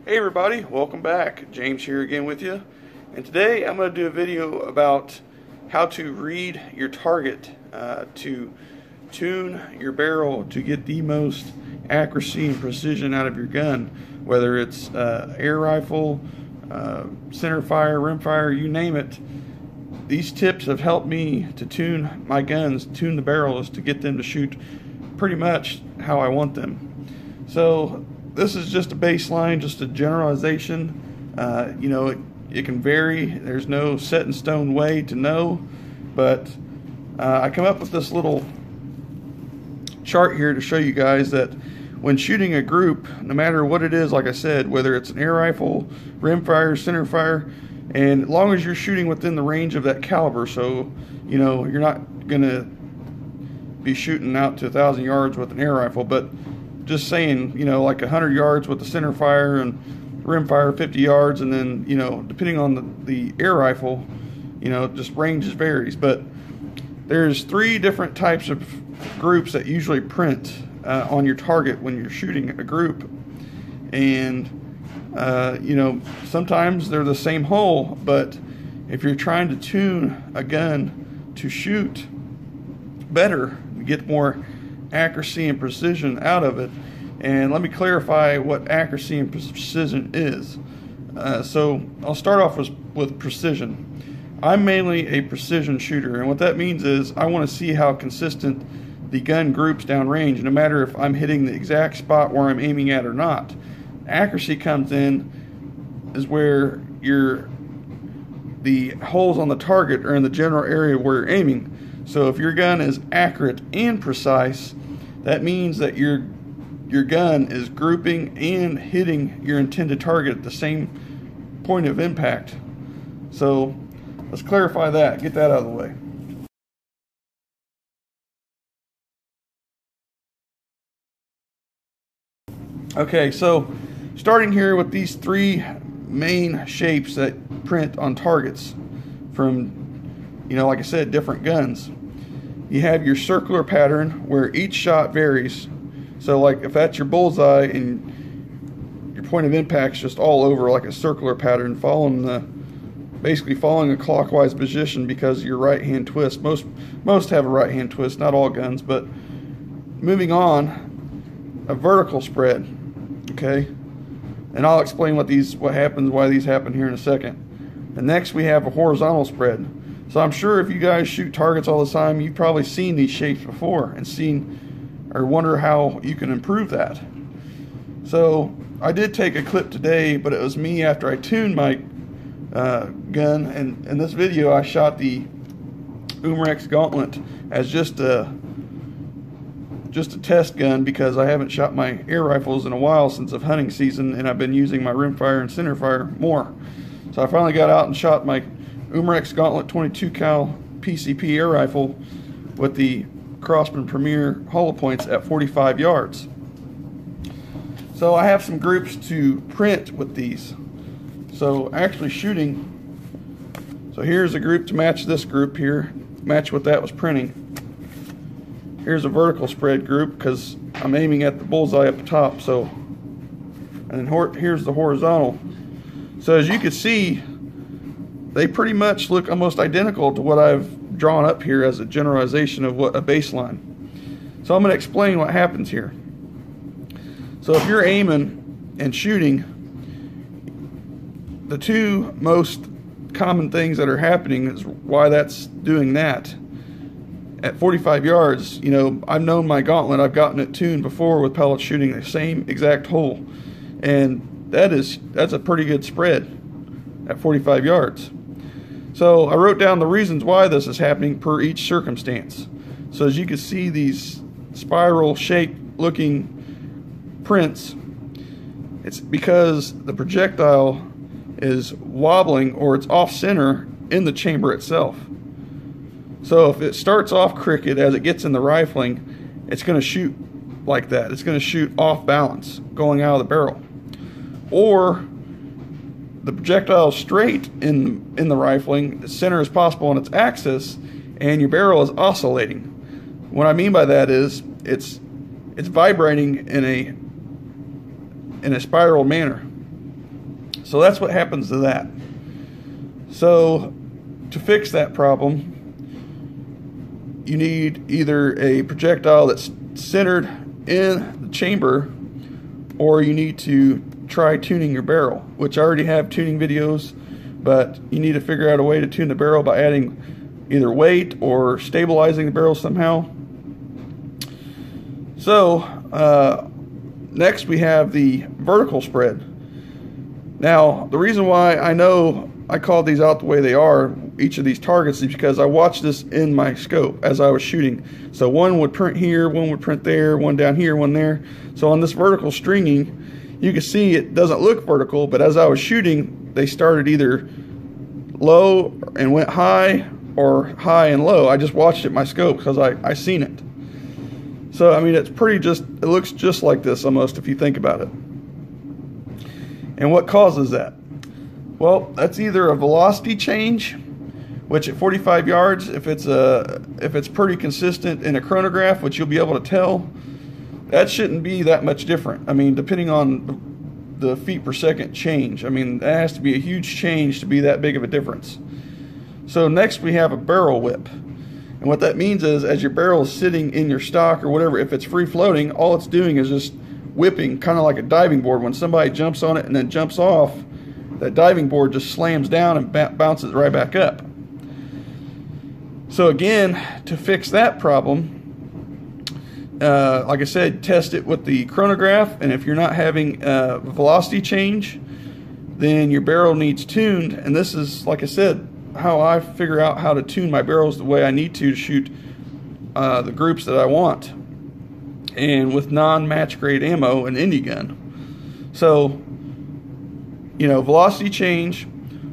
Hey everybody, welcome back. James here again with you. And today I'm going to do a video about how to read your target to tune your barrel to get the most accuracy and precision out of your gun. Whether it's air rifle, center fire, rimfire, you name it. These tips have helped me to tune my guns, tune the barrels to get them to shoot pretty much how I want them. So this is just a baseline, just a generalization. You know, it can vary. There's no set in stone way to know, but I come up with this little chart here to show you guys that when shooting a group, no matter what it is, like I said, whether it's an air rifle, rimfire, center fire, and as long as you're shooting within the range of that caliber, so you know you're not gonna be shooting out to 1,000 yards with an air rifle, but just saying, you know, like 100 yards with the center fire and rimfire 50 yards, and then, you know, depending on the air rifle, you know, just ranges varies. But there's 3 different types of groups that usually print on your target when you're shooting a group. And you know, sometimes they're the same hole, but if you're trying to tune a gun to shoot better, get more accuracy and precision out of it. And let me clarify what accuracy and precision is. So I'll start off with precision. I'm mainly a precision shooter, and what that means is I want to see how consistent the gun groups downrange, no matter if I'm hitting the exact spot where I'm aiming at or not. Accuracy comes in is where the holes on the target are in the general area where you're aiming. So if your gun is accurate and precise, that means that your gun is grouping and hitting your intended target at the same point of impact. So let's clarify that, get that out of the way. Okay, so starting here with these 3 main shapes that print on targets from, you know, like I said, different guns. You have your circular pattern where each shot varies. So like if that's your bullseye and your point of impact's just all over like a circular pattern, basically following a clockwise position because of your right hand twist. Most have a right hand twist, not all guns. But moving on, a vertical spread. Okay, and I'll explain why these happen here in a second. And next we have a horizontal spread. So I'm sure if you guys shoot targets all the time, you've probably seen these shapes before and seen or wonder how you can improve that. So I did take a clip today, but it was me after I tuned my gun, and in this video I shot the Gauntlet as just a test gun because I haven't shot my air rifles in a while since the hunting season, and I've been using my rimfire and center fire more. So I finally got out and shot my Gauntlet 22 cal PCP air rifle with the Crossman Premier hollow points at 45 yards. So I have some groups to print with these. So actually shooting, so here's a group to match this group here, match what that was printing. Here's a vertical spread group because I'm aiming at the bullseye up the top. So, and then here's the horizontal. So as you can see, they pretty much look almost identical to what I've drawn up here as a generalization of what a baseline. So I'm going to explain what happens here. So if you're aiming and shooting, the 2 most common things that are happening is why that's doing that. At 45 yards, you know, I've known my Gauntlet, I've gotten it tuned before with pellets shooting the same exact hole. And that's a pretty good spread at 45 yards. So I wrote down the reasons why this is happening per each circumstance. So as you can see, these spiral shaped looking prints, it's because the projectile is wobbling or it's off center in the chamber itself. So if it starts off crooked as it gets in the rifling, it's going to shoot like that. It's going to shoot off balance going out of the barrel. Or the projectile is straight in the rifling, as center as possible on its axis, and your barrel is oscillating. What I mean by that is it's vibrating in a spiral manner. So that's what happens to that. So to fix that problem, you need either a projectile that's centered in the chamber, or you need to try tuning your barrel, which I already have tuning videos, but you need to figure out a way to tune the barrel by adding either weight or stabilizing the barrel somehow. So next we have the vertical spread. Now the reason why I know I called these out the way they are, each of these targets, is because I watched this in my scope as I was shooting. So one would print here, one would print there, one down here, one there. So on this vertical stringing, you can see it doesn't look vertical, but as I was shooting, they started either low and went high, or high and low. I just watched it in my scope because I seen it. So I mean, it's pretty just, it looks just like this almost if you think about it. And what causes that? Well, that's either a velocity change, which at 45 yards, if it's pretty consistent in a chronograph, which you'll be able to tell, that shouldn't be that much different. I mean, depending on the feet per second change, I mean, that has to be a huge change to be that big of a difference. So next we have a barrel whip. And what that means is, as your barrel is sitting in your stock or whatever, if it's free floating, all it's doing is just whipping, kind of like a diving board. When somebody jumps on it and then jumps off, that diving board just slams down and bounces right back up. So again, to fix that problem, like I said, test it with the chronograph, and if you're not having a velocity change, then your barrel needs tuned. And this is, like I said, how I figure out how to tune my barrels the way I need to shoot the groups that I want, and with non-match grade ammo and indie gun. So, you know, velocity change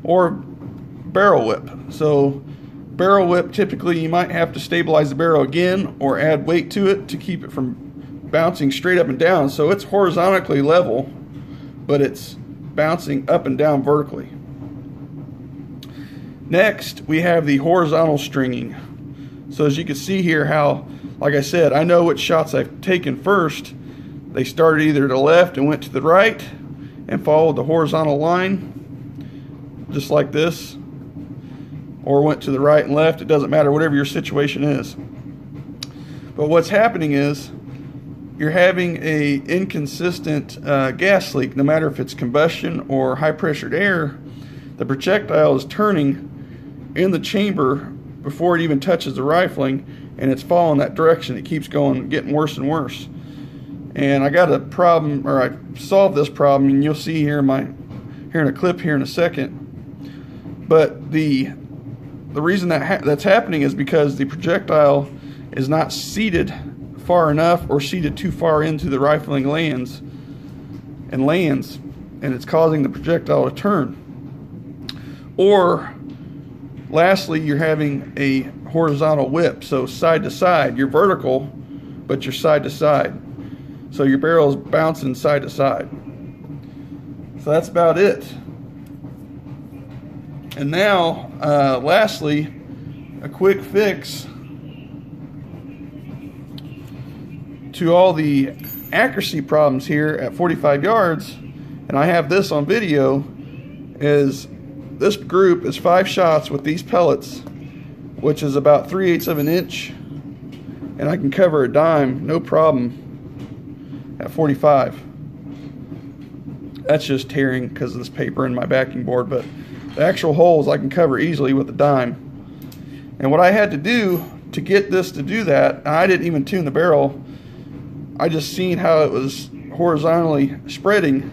or barrel whip. So barrel whip, typically you might have to stabilize the barrel again or add weight to it to keep it from bouncing straight up and down. So it's horizontally level, but it's bouncing up and down vertically. Next, we have the horizontal stringing. So as you can see here how, like I said, I know which shots I've taken first. They started either to the left and went to the right and followed the horizontal line, just like this, or went to the right and left. It doesn't matter, whatever your situation is. But what's happening is you're having a inconsistent gas leak. No matter if it's combustion or high pressured air, the projectile is turning in the chamber before it even touches the rifling, and it's following that direction. It keeps going, getting worse and worse. And I got a problem, or I solved this problem, and you'll see here in a clip here in a second. But the reason that's happening is because the projectile is not seated far enough or seated too far into the rifling lands, and it's causing the projectile to turn. Or lastly, you're having a horizontal whip, so side to side. You're vertical, but you're side to side. So your barrel is bouncing side to side. So that's about it. And now, lastly, a quick fix to all the accuracy problems here at 45 yards, and I have this on video, is this group is 5 shots with these pellets, which is about 3/8 of an inch, and I can cover a dime, no problem, at 45. That's just tearing because of this paper in my backing board, but the actual holes I can cover easily with a dime. And what I had to do to get this to do that, and I didn't even tune the barrel, I just seen how it was horizontally spreading.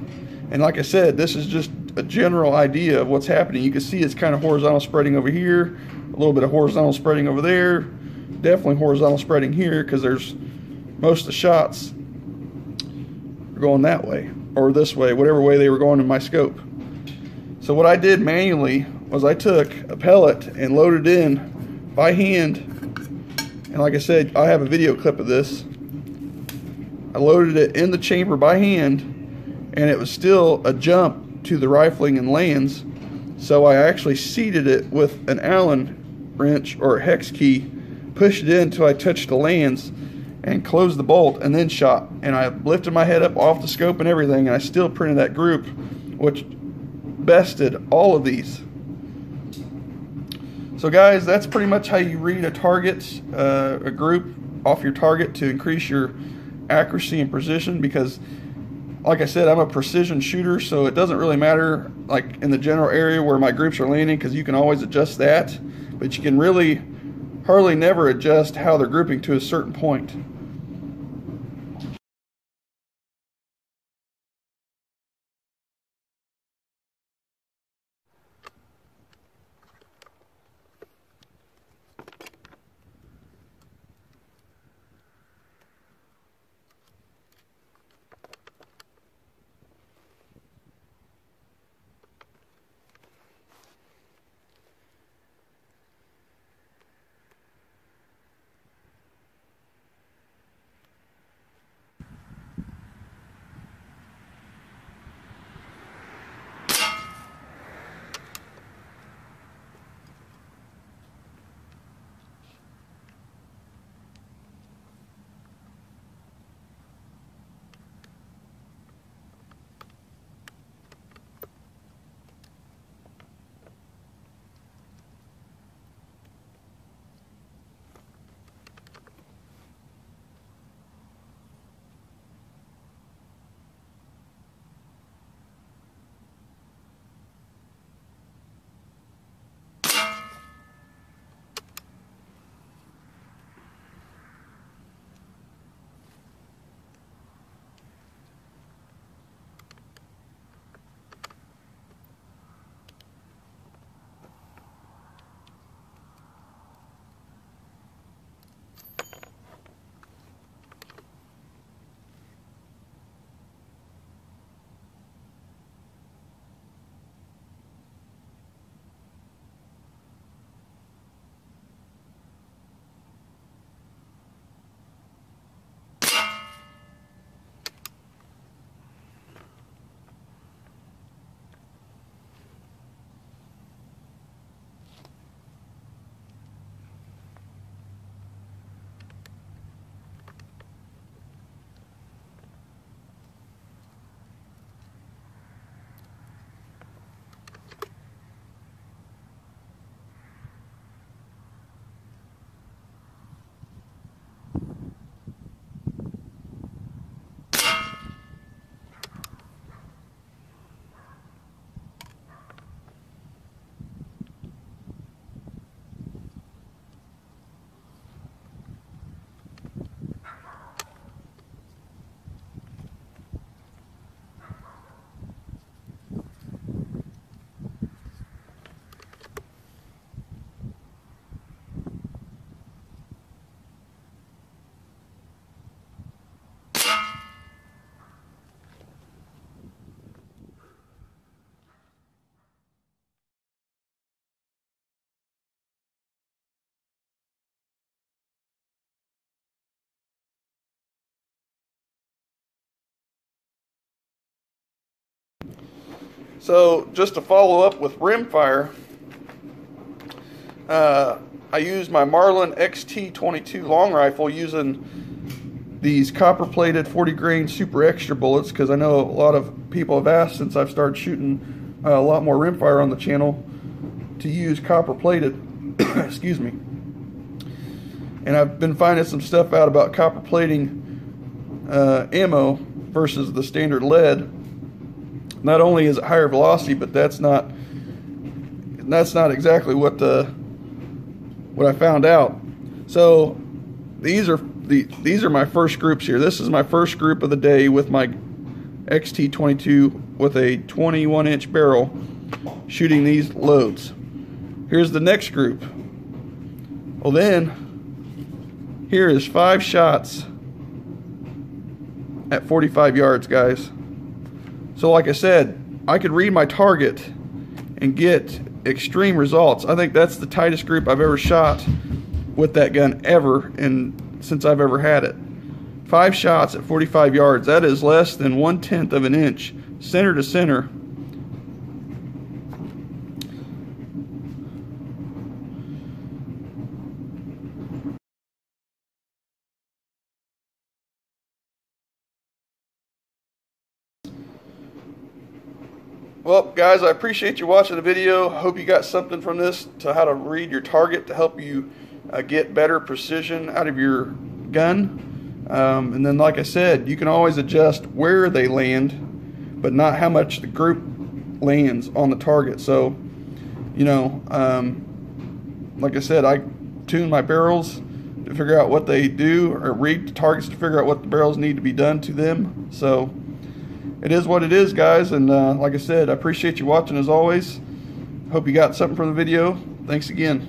And like I said, this is just a general idea of what's happening. You can see it's kind of horizontal spreading over here, a little bit of horizontal spreading over there, definitely horizontal spreading here, because there's most of the shots are going that way or this way, whatever way they were going in my scope. So what I did manually was I took a pellet and loaded in by hand, and like I said, I have a video clip of this. I loaded it in the chamber by hand, and it was still a jump to the rifling and lands, so I actually seated it with an Allen wrench or a hex key, pushed it in until I touched the lands, and closed the bolt, and then shot. And I lifted my head up off the scope and everything, and I still printed that group, which bested all of these. So guys, that's pretty much how you read a target, a group off your target to increase your accuracy and precision, because like I said, I'm a precision shooter, so it doesn't really matter like in the general area where my groups are landing, because you can always adjust that, but you can really hardly never adjust how they're grouping to a certain point. So just to follow up with Rimfire, I used my Marlin XT22 long rifle using these copper-plated 40-grain super extra bullets, because I know a lot of people have asked since I've started shooting a lot more Rimfire on the channel to use copper-plated. Excuse me. And I've been finding some stuff out about copper plating ammo versus the standard lead. Not only is it higher velocity, but that's not exactly what I found out. So these are my first groups here. This is my first group of the day with my XT22 with a 21-inch barrel shooting these loads. Here's the next group. Well, then here is 5 shots at 45 yards, guys. So like I said, I could read my target and get extreme results. I think that's the tightest group I've ever shot with that gun ever, and since I've ever had it. 5 shots at 45 yards. That is less than 1/10 of an inch, center to center. Well, guys, I appreciate you watching the video. Hope you got something from this to how to read your target to help you get better precision out of your gun. And then, like I said, you can always adjust where they land, but not how much the group lands on the target. So, you know, like I said, I tune my barrels to figure out what they do, or read the targets to figure out what the barrels need to be done to them. So it is what it is, guys. And like I said, I appreciate you watching as always. Hope you got something from the video. Thanks again.